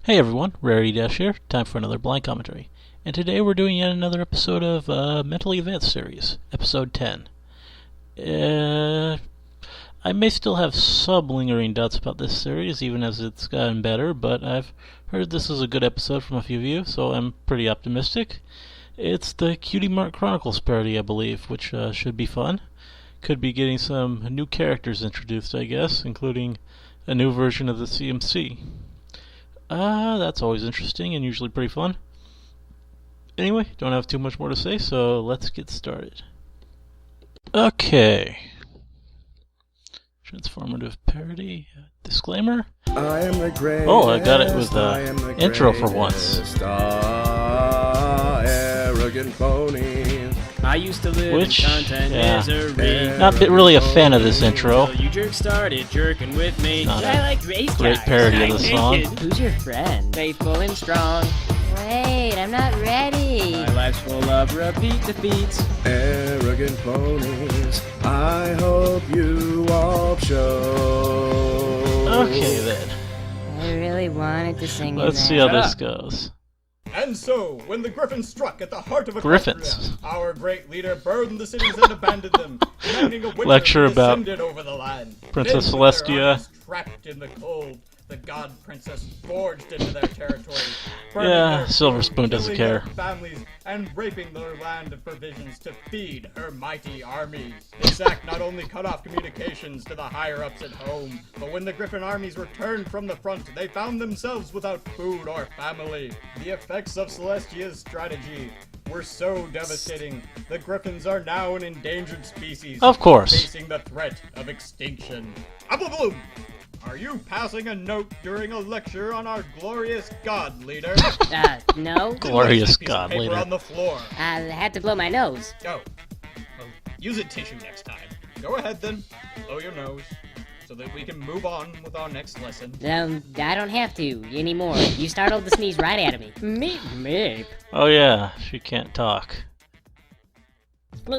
Hey everyone, Rarity Dash here, time for another blind commentary. And today we're doing yet another episode of Mentally Advanced series, episode 10. I may still have lingering doubts about this series, even as it's gotten better, but I've heard this is a good episode from a few of you, so I'm pretty optimistic. It's the Cutie Mark Chronicles parody, I believe, which should be fun. Could be getting some new characters introduced, I guess, including a new version of the CMC. That's always interesting and usually pretty fun. Anyway, don't have too much more to say, so let's get started. Okay. Transformative parody. Disclaimer. I am the greatest. Oh, I got it with the intro for once. Arrogant pony. I used to live in content misery. Not really a fan of this intro. You jerk started jerking with me. Not I like race great guys. parody of the song. Who's your friend? Faithful and strong. Wait, I'm not ready. My life's full of repeat defeats. Arrogant ponies. I hope you all show. Okay then. I really wanted to sing in Let's that. see how Shut this up. goes. And so, when the Griffin struck at the heart of Griffins. Equestria, our great leader burned the cities and abandoned them, commanding a winter Lecture that about descended over the land. Princess Then, with their Celestia. armies trapped in the cold, the god princess forged into their territory, burning Yeah, their Silver food, Spoon doesn't killing their care. families, and raping their land of provisions to feed her mighty armies. This act not only cut off communications to the higher-ups at home, but when the Griffin armies returned from the front, they found themselves without food or family. The effects of Celestia's strategy were so devastating, the Griffins are now an endangered species. Of course. Facing the threat of extinction. Apple Bloom! Are you passing a note during a lecture on our glorious god leader? No. Glorious Place the piece of god paper leader. on the floor. I had to blow my nose. Oh. Well, use a tissue next time. Go ahead then. Blow your nose. So that we can move on with our next lesson. I don't have to anymore. You startled the sneeze right out of me. Meep. Oh yeah, she can't talk. And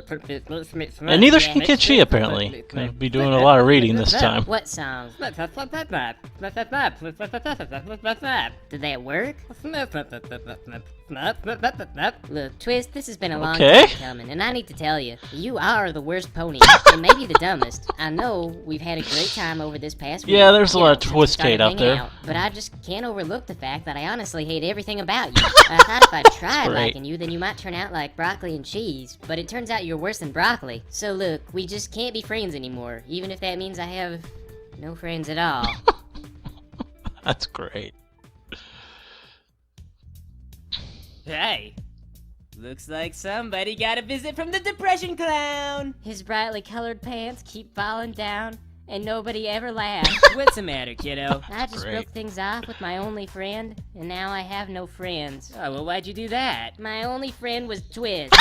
And neither can Kid She, apparently. Gonna be doing a lot of reading this time. What song? Did that work? Look, Twist, this has been a long Okay. time coming, and I need to tell you, you are the worst pony, and maybe the dumbest. I know we've had a great time over this past week. Yeah, there's a you lot know, of since we Twist started hate out hanging there. But I just can't overlook the fact that I honestly hate everything about you. I thought if I tried great. liking you, then you might turn out like broccoli and cheese, but it turns out you're worse than broccoli. So look, we just can't be friends anymore, even if that means I have no friends at all. That's great. Hey. Looks like somebody got a visit from the depression clown. His brightly colored pants keep falling down, and nobody ever laughs. What's the matter, kiddo? I just Great. broke things off with my only friend, and now I have no friends. Oh, well, why'd you do that? My only friend was Twist.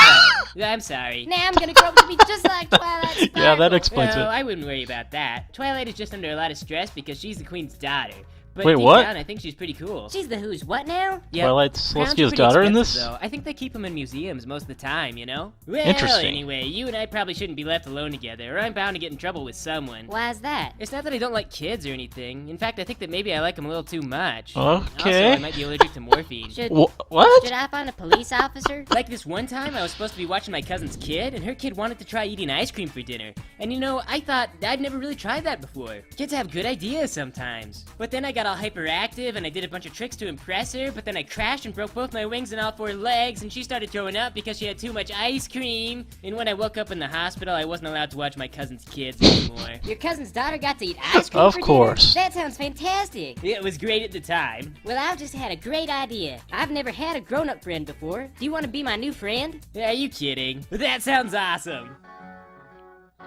I'm sorry. Now I'm gonna grow up to be just like Twilight Sparkle. Yeah, that explains Well, it. I wouldn't worry about that. Twilight is just under a lot of stress because she's the queen's daughter. But Wait, deep what? down, I think she's pretty cool. She's the who's what now? Yep. Twilight Crowns are Celestia's pretty daughter in expensive, this? Though. I think they keep them in museums most of the time, you know? Well, Interesting. anyway, you and I probably shouldn't be left alone together, or I'm bound to get in trouble with someone. Why is that? It's not that I don't like kids or anything. In fact, I think that maybe I like them a little too much. Okay. Also, I might be allergic to morphine. Should What? I find a police officer? Like this one time, I was supposed to be watching my cousin's kid, and her kid wanted to try eating ice cream for dinner. And you know, I thought I'd never really tried that before. Kids have good ideas sometimes. But then I got all hyperactive, and I did a bunch of tricks to impress her, but then I crashed and broke both my wings and all four legs, and she started throwing up because she had too much ice cream. And when I woke up in the hospital, I wasn't allowed to watch my cousin's kids anymore. Your cousin's daughter got to eat ice cream Of for course. dinner? That sounds fantastic. It was great at the time. Well, I've just had a great idea. I've never had a grown-up friend before. Do you want to be my new friend? Are you kidding? That sounds awesome.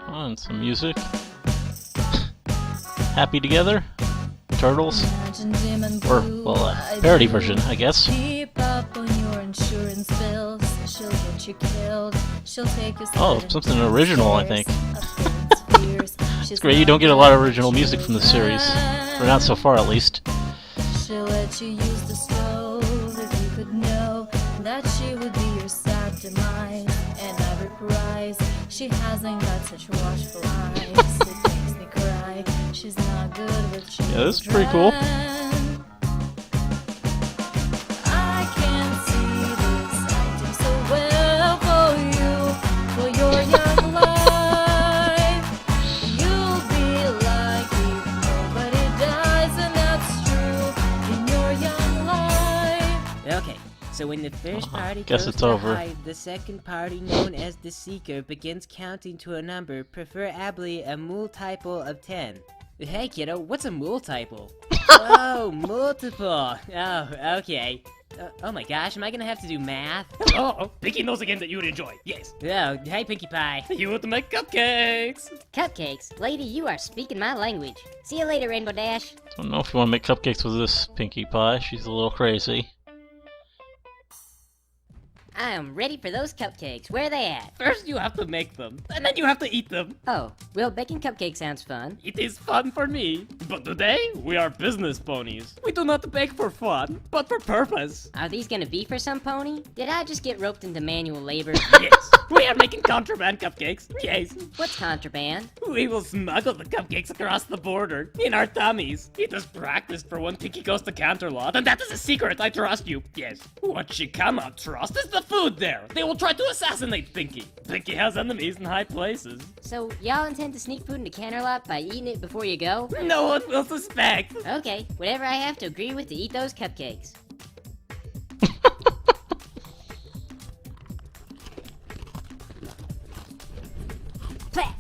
Oh, and some music. Happy together? Turtles? Or, well, parody version, I guess. Keep up on your insurance bills. She'll get you killed. She'll take you Oh, something original, I think. It's Great, you don't get a lot of original music from the series. Or not so far, at least. She'll let you use the stove if you could know that she would be your sad demise. And every prize, she hasn't got such watchful eyes. It makes me cry. She's not good with children. Yeah, this is pretty cool. Okay, so when the first party guess goes it's to over. hide, the second party, known as the Seeker, begins counting to a number, preferably a multiple of 10. Hey kiddo, what's a multiple? Oh, multiple. Oh, okay. Oh my gosh, am I gonna have to do math? Oh, Pinky knows a game that you would enjoy. Yes. Oh, hi Pinkie Pie. You want to make cupcakes? Cupcakes? Lady, you are speaking my language. See you later, Rainbow Dash. Don't know if you want to make cupcakes with this Pinkie Pie. She's a little crazy. I am ready for those cupcakes. Where are they at? First you have to make them, and then you have to eat them. Oh, well, baking cupcakes sounds fun. It is fun for me. But today, we are business ponies. We do not bake for fun, but for purpose. Are these gonna be for some pony? Did I just get roped into manual labor? Yes. We are making contraband cupcakes. Yes. What's contraband? We will smuggle the cupcakes across the border in our tummies. It is practiced for when Pinky goes to Canterlot, and that is a secret. I trust you. Yes. What she cannot trust is the food there. They will try to assassinate Pinky. Pinky has enemies in high places. So, y'all intend to sneak food into Canterlot by eating it before you go? No one will suspect. Okay, whatever I have to agree with to eat those cupcakes. Pah!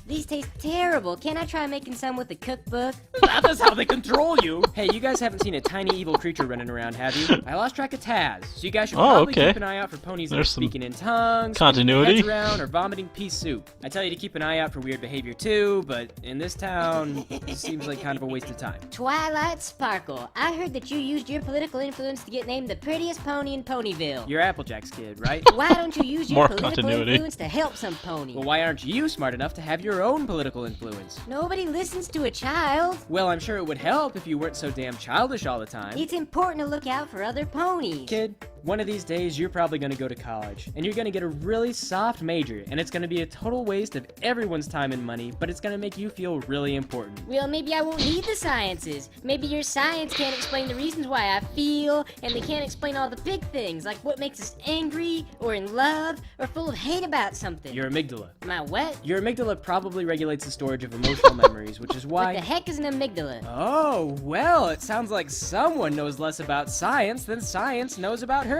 These taste terrible. Can't I try making some with the cookbook? That is how they control you. Hey, you guys haven't seen a tiny evil creature running around, have you? I lost track of Taz, so you guys should Oh, probably okay. keep an eye out for ponies that are There's some speaking in tongues, continuity. spinning their heads around, or vomiting pea soup. I tell you to keep an eye out for weird behavior too, but in this town, it seems like kind of a waste of time. Twilight Sparkle. I heard that you used your political influence to get named the prettiest pony in Ponyville. You're Applejack's kid, right? Why don't you use your More political continuity. influence to help some pony? Well, why aren't you smart enough to have your own political influence? Nobody listens to a child. Well, I'm sure it would help if you weren't so damn childish all the time. It's important to look out for other ponies. Kid, one of these days you're probably gonna go to college, and you're gonna get a really soft major, and it's gonna be a total waste of everyone's time and money, but it's gonna make you feel really important. Well, maybe I won't need the sciences. Maybe your science can't explain the reasons why I feel, and they can't explain all the big things, like what makes us angry, or in love, or full of hate about something. Your amygdala. My what? Your amygdala probably regulates the storage of emotional memories, which is What why... the heck is an amygdala? Oh, well, it sounds like someone knows less about science than science knows about her.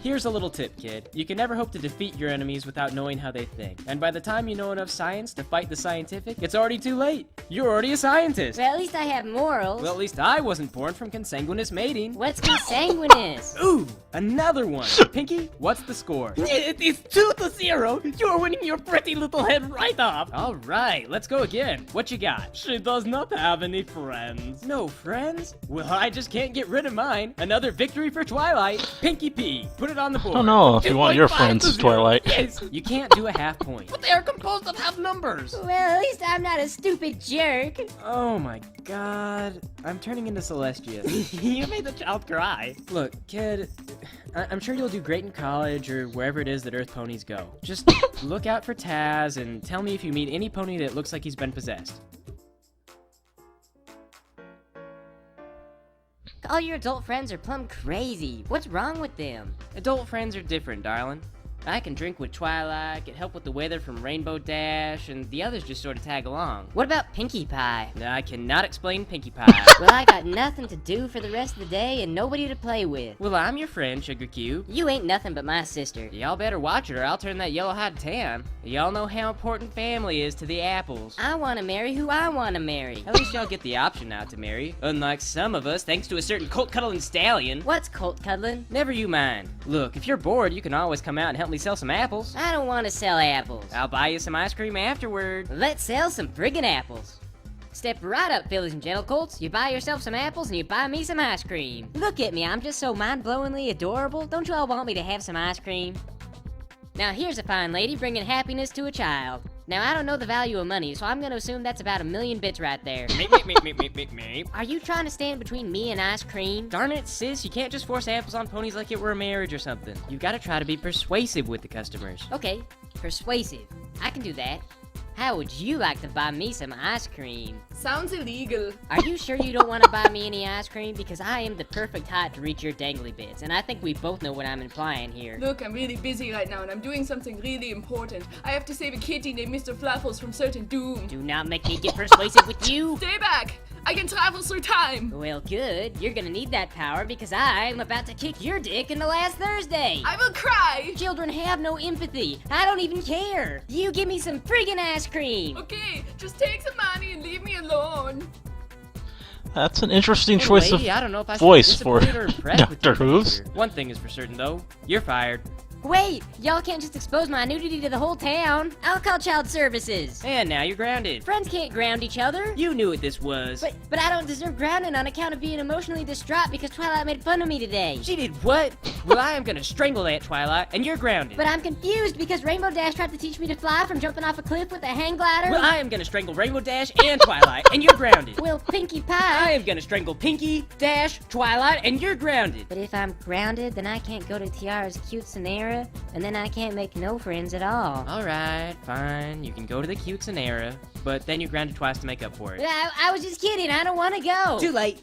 Here's a little tip, kid. You can never hope to defeat your enemies without knowing how they think. And by the time you know enough science to fight the scientific, it's already too late. You're already a scientist. Well, at least I have morals. Well, at least I wasn't born from consanguineous mating. What's consanguineous? Ooh, another one. Pinky, what's the score? It is 2-0. You are winning your pretty little head right off. All right, let's go again. What you got? She does not have any friends. No friends? Well, I just can't get rid of mine. Another victory for Twilight. Pinky P, put it on the board. I don't know if you want your 2.5 friends, to 0. Twilight. Yes, You can't do a half point. but they are composed of half numbers. Well, at least I'm not a stupid jerk. Oh my god. I'm turning into Celestia. You made the child cry. Look, kid, I'm sure you'll do great in college or wherever it is that Earth ponies go. Just look out for Taz and tell me if you meet any pony that looks like he's been possessed. All your adult friends are plumb crazy. What's wrong with them? Adult friends are different, darling. I can drink with Twilight, get help with the weather from Rainbow Dash, and the others just sort of tag along. What about Pinkie Pie? I cannot explain Pinkie Pie. Well, I got nothing to do for the rest of the day and nobody to play with. Well, I'm your friend, Sugar Cube. You ain't nothing but my sister. Y'all better watch it or I'll turn that yellow hide tan. Y'all know how important family is to the apples. I want to marry who I want to marry. At least y'all get the option now to marry. Unlike some of us, thanks to a certain colt-cuddling stallion. What's colt cuddling? Never you mind. Look, if you're bored, you can always come out and help me sell some apples. I don't want to sell apples. I'll buy you some ice cream afterward. Let's sell some friggin' apples. Step right up, Phillies and Gentle Colts. You buy yourself some apples and you buy me some ice cream. Look at me, I'm just so mind-blowingly adorable. Don't you all want me to have some ice cream? Now here's a fine lady bringing happiness to a child. Now I don't know the value of money, so I'm gonna assume that's about 1,000,000 bits right there. Me. Are you trying to stand between me and ice cream? Darn it, sis, you can't just force apples on ponies like it were a marriage or something. You gotta try to be persuasive with the customers. Okay, persuasive. I can do that. How would you like to buy me some ice cream? Sounds illegal. Are you sure you don't want to buy me any ice cream? Because I am the perfect height to reach your dangly bits, and I think we both know what I'm implying here. Look, I'm really busy right now and I'm doing something really important. I have to save a kitty named Mr. Fluffles from certain doom. Do not make me get persuasive with you. Stay back! I can travel through time. Well, good. You're gonna need that power because I'm about to kick your dick in the last Thursday. I will cry. Children have no empathy. I don't even care. You give me some friggin' ice cream. Okay, just take some money and leave me alone. That's an interesting choice of I don't know if I should voice be for disappointed or impressed with Doctor your Who's. behavior. One thing is for certain, though. You're fired. Wait, y'all can't just expose my nudity to the whole town. I'll call child services. And now you're grounded. Friends can't ground each other. You knew what this was. But I don't deserve grounding on account of being emotionally distraught because Twilight made fun of me today. She did what? Well, I am gonna strangle that Twilight, and you're grounded. But I'm confused because Rainbow Dash tried to teach me to fly from jumping off a cliff with a hang glider. Well, I am gonna strangle Rainbow Dash and Twilight, and you're grounded. Well, Pinkie I Pie. am gonna strangle Pinky, Dash, Twilight, and you're grounded. But if I'm grounded, then I can't go to Tiara's cute Sonera, and then I can't make no friends at all. Alright, fine. You can go to the cute Sonera, but then you're grounded twice to make up for it. I was just kidding. I don't want to go. Too late.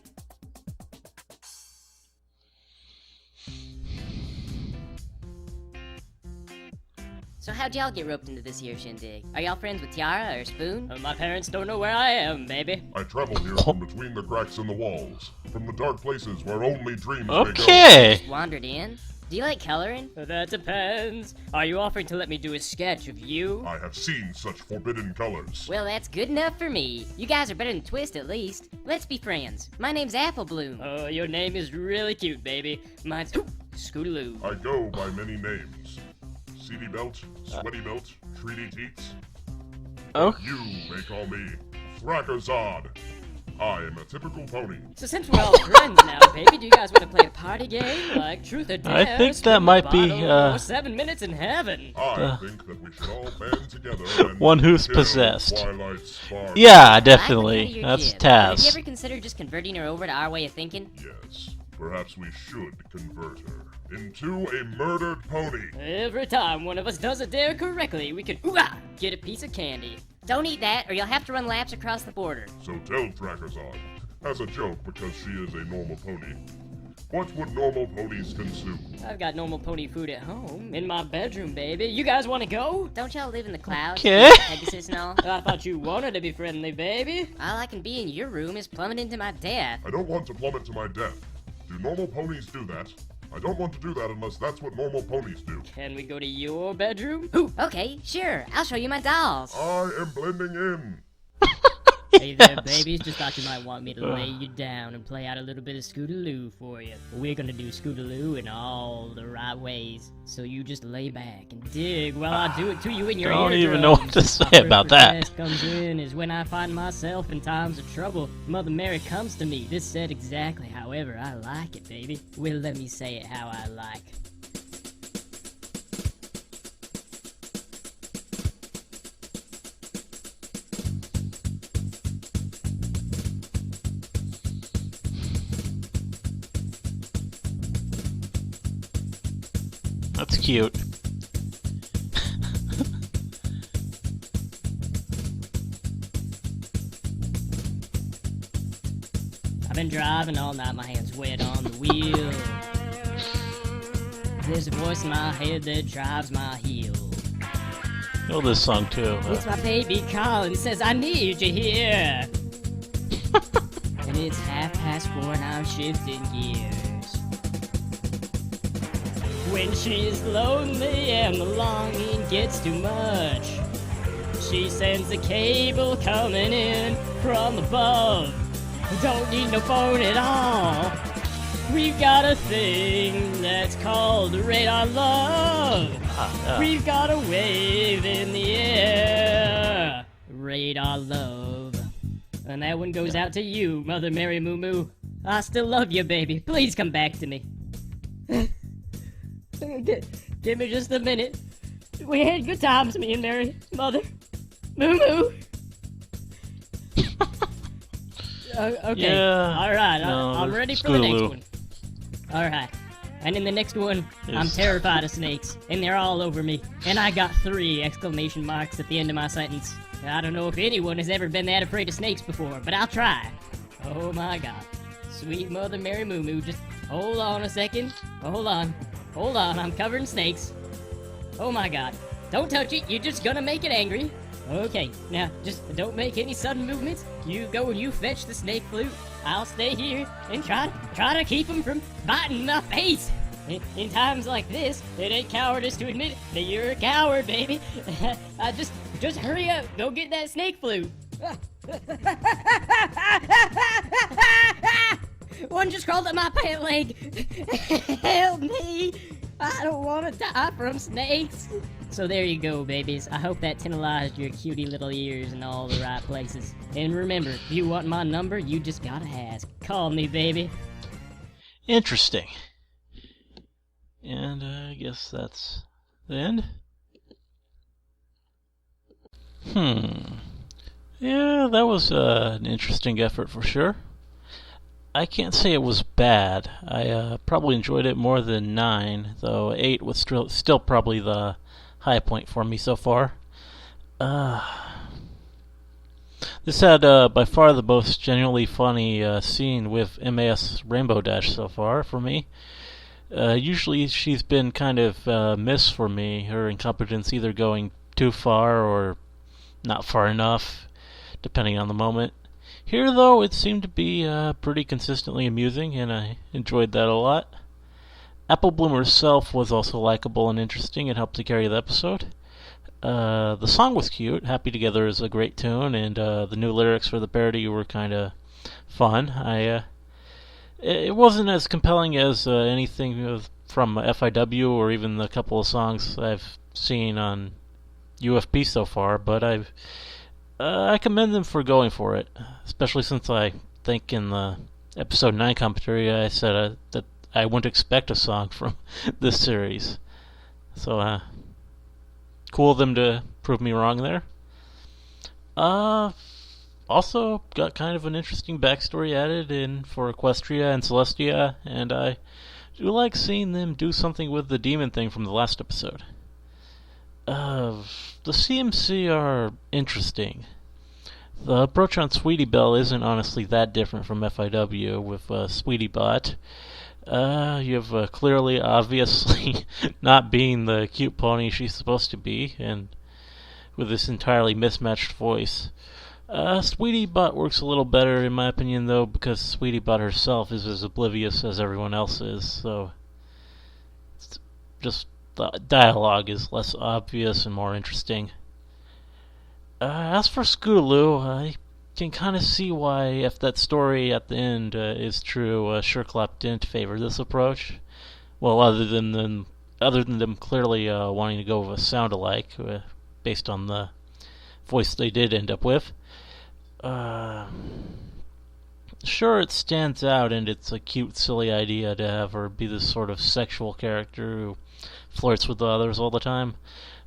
So how'd y'all get roped into this here shindig? Are y'all friends with Tiara or Spoon? My parents don't know where I am, baby. I travel here from between the cracks in the walls, from the dark places where only dreams may go. Okay. Wandered in? Do you like coloring? That depends. Are you offering to let me do a sketch of you? I have seen such forbidden colors. Well, that's good enough for me. You guys are better than Twist, at least. Let's be friends. My name's Apple Bloom. Oh, your name is really cute, baby. Mine's Scootaloo. I go by many names. Seedy Belt, Sweaty Belt, Treaty Teats. Oh. You may call me Thrakazod. I am a typical pony. So since we're all friends now, baby, do you guys want to play a party game like Truth or Dare? I think Spin that the might be, bottle, or 7 minutes in heaven? I think that we should all band together and One who's kill possessed. Twilight Sparkle. Yeah, I like the definitely. cut of your That's jib. Have you Taz. ever considered just converting her over to our way of thinking? Yes, perhaps we should convert her into a murdered pony. Every time one of us does a dare correctly, we can get a piece of candy. Don't eat that, or you'll have to run laps across the border. So tell Thrakazod, as a joke because she is a normal pony, what would normal ponies consume? I've got normal pony food at home, in my bedroom, baby. You guys want to go? Don't y'all live in the clouds? Okay. Pegasus and all? I thought you wanted to be friendly, baby. All I can be in your room is plummeting to my death. I don't want to plummet to my death. Do normal ponies do that? I don't want to do that unless that's what normal ponies do. Can we go to your bedroom? Okay, sure. I'll show you my dolls. I am blending in. Hey there, Yes. babies. Just thought you might want me to lay you down and play out a little bit of Scootaloo for you. We're gonna do Scootaloo in all the right ways. So you just lay back and dig while I do it to you in your Don't eardrums. even know what to say My first about that. request comes in is when I find myself in times of trouble. Mother Mary comes to me. This said exactly however I like it, baby. Well, let me say it how I like. That's cute. I've been driving all night, my hands wet on the wheel. There's a voice in my head that drives my heel. Know this song too. It's my baby calling, says I need you here. And it's 4:30 and I'm shifting gears. When she's lonely and the longing gets too much, she sends a cable coming in from above. Don't need no phone at all. We've got a thing that's called radar love. We've got a wave in the air. Radar love. And that one goes out to you, Mother Mary Moo Moo. I still love you, baby. Please come back to me. Give me just a minute. We had good times, me and Mary. Mother. Moo Moo. Okay. Yeah, Alright, no, I'm ready for the next Scootaloo. one. Alright. And in the next one, I'm Yes. terrified of snakes, and they're all over me. And I got 3 exclamation marks at the end of my sentence. I don't know if anyone has ever been that afraid of snakes before, but I'll try. Oh my god. Sweet Mother Mary Moo Moo, just hold on a second. Hold on. Hold on, I'm covered in snakes. Oh my god. Don't touch it, you're just gonna make it angry. Okay, now just don't make any sudden movements. You go and you fetch the snake flute. I'll stay here and try to keep him from biting my face. In times like this, it ain't cowardice to admit that you're a coward, baby. Just hurry up. Go get that snake flute. One just crawled up my pant leg. Help me. I don't want to die from snakes. So there you go, babies. I hope that tantalized your cutie little ears in all the right places. And remember, if you want my number, you just gotta ask. Call me, baby. Interesting. And I guess that's the end. Yeah, that was an interesting effort for sure. I can't say it was bad. I probably enjoyed it more than 9, though 8 was still probably the high point for me so far. This had by far the most genuinely funny scene with MAS Rainbow Dash so far for me. Usually she's been kind of miss for me, her incompetence either going too far or not far enough, depending on the moment. Here, though, it seemed to be pretty consistently amusing, and I enjoyed that a lot. Apple Bloom herself was also likable and interesting and helped to carry the episode. The song was cute. Happy Together is a great tune, and the new lyrics for the parody were kind of fun. It wasn't as compelling as anything from FIW or even the couple of songs I've seen on UFP so far, but I commend them for going for it, especially since I think in the episode 9 commentary I said that I wouldn't expect a song from this series. So, cool of them to prove me wrong there. Also got kind of an interesting backstory added in for Equestria and Celestia, and I do like seeing them do something with the demon thing from the last episode. The CMC are interesting. The approach on Sweetie Belle isn't honestly that different from FIW with Sweetie Bot. You have clearly, obviously, not being the cute pony she's supposed to be, and with this entirely mismatched voice. Sweetie Bot works a little better, in my opinion, though, because Sweetie Bot herself is as oblivious as everyone else is, so just the dialogue is less obvious and more interesting. As for Scootaloo, I can kind of see why, if that story at the end is true, Sherclop didn't favor this approach. Well, other than them clearly wanting to go with a sound-alike, based on the voice they did end up with. Sure, it stands out, and it's a cute, silly idea to have her be this sort of sexual character who flirts with the others all the time,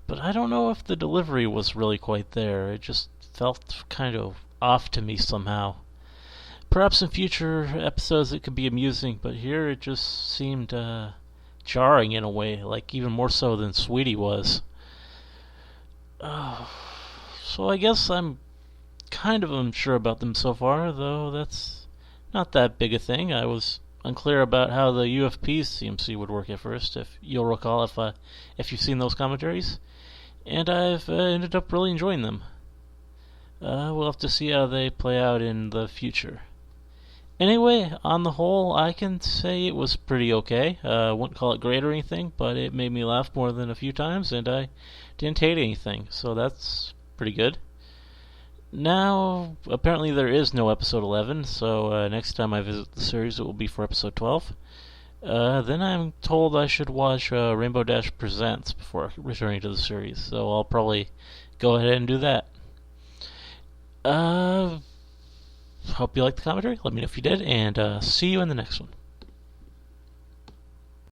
but I don't know if the delivery was really quite there. It just felt kind of off to me somehow. Perhaps in future episodes it could be amusing, but here it just seemed jarring in a way, like even more so than Sweetie was. So I guess I'm kind of unsure about them so far, though that's not that big a thing. I was unclear about how the UFP's CMC would work at first, if you'll recall, if you've seen those commentaries, and I've ended up really enjoying them. We'll have to see how they play out in the future. Anyway, on the whole, I can say it was pretty okay. Wouldn't call it great or anything, but it made me laugh more than a few times, and I didn't hate anything, so that's pretty good. Now, apparently there is no episode 11, so next time I visit the series it will be for episode 12. Then I'm told I should watch Rainbow Dash Presents before returning to the series, so I'll probably go ahead and do that. Hope you liked the commentary. Let me know if you did, and see you in the next one.